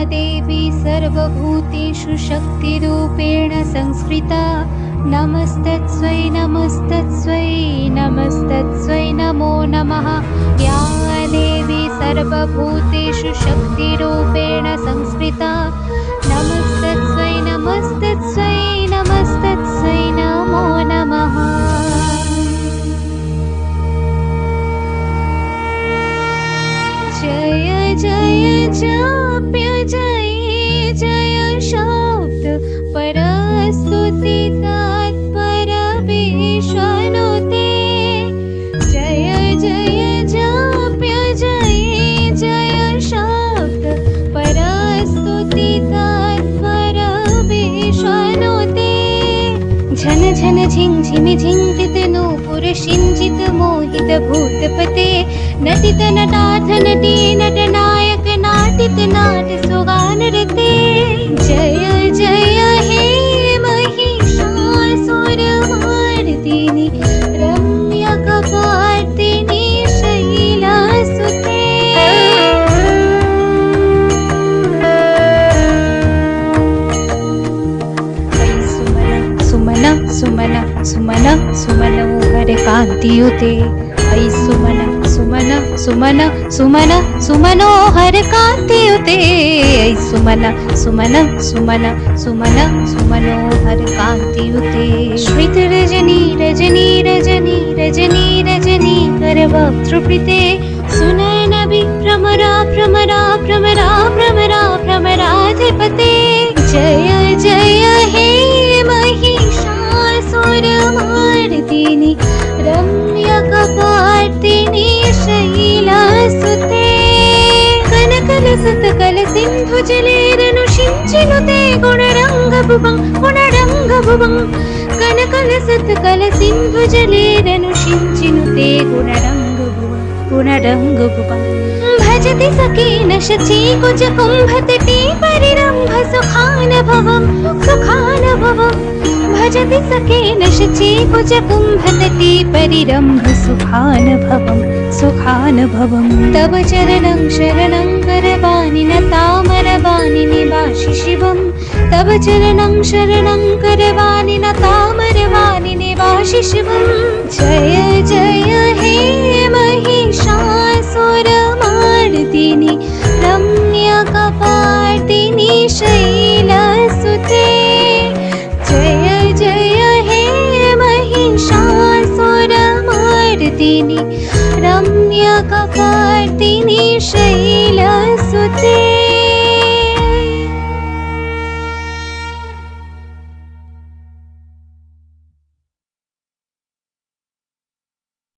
देवी सर्वभूतेषु शक्तिरूपेण संस्कृता नमस्तस्यै नमस्तस्यै नमस्तस्यै नमो नमः। या देवी सर्वभूतेषु शक्तिरूपेण संस्कृता नमस्तस्यै नमस्तस्यै नमस्तस्यै नमो नमः। जय जय जाप्य जय जय शब्द परस्तुति तत्पर विश्वनुते। जय जय जाप्य जय जय शब्द परस्तुति तत्पर विश्वनुते। झन झन झिं झिमि झिंकृत नूपुर शिंजित मोहित भूतपते। नटित नटार्थ नटी नटनायक नाटित नाट सुगान रते। जय जय हे महिषासुरमर्दिनी रम्यकपर्दिनी शैलसुते। सुमन सुमन सुमन सुमन हर कांतियुते। ऐ सुमन सुमन सुमन सुमन सुमनोहर कांतियुते। ऐ सुमन सुमन सुमन सुमन सुमनोहर कांतियुते। श्रित रजनी रजनी रजनी रजनी रजनी करवक्त्रप्रीते। सुनयन भ्रमरा भ्रमरा भ्रमरा भ्रमरा भ्रमराधिपते। जय जय हे महिषासुरमर्दिनी रम्यकपर्दिनी शैलसुते। कनकलसत्कल सिन्धुजलेरनुषिञ्चिनुते गुणरङ्गभुवं गुणरङ्गभुवं। कनकलसत्कल सिन्धुजलेरनुषिञ्चिनुते गुणरङ्गभुवं गुणरङ्गभुवं। भजति सखेन शची कुजकुम्भतटी परिरम्भ सुखानुभवं सुखानुभवं। भजति सखेन शची कुजकुम्भतटी परिरम्भ सुखानुभवं सुखानुभवं। तव चरणं शरणं करवाणि न तामरवाणि निवासि शिवं। तव चरणं शरणं करवाणि न तामरवाणि निवासि शिवं। जय जय हे महिषासुरमर्दिनी रम्यकपर्दिनी शैलसुते। जय जय हे महिषासुरमर्दिनी रम्यकपर्दिनी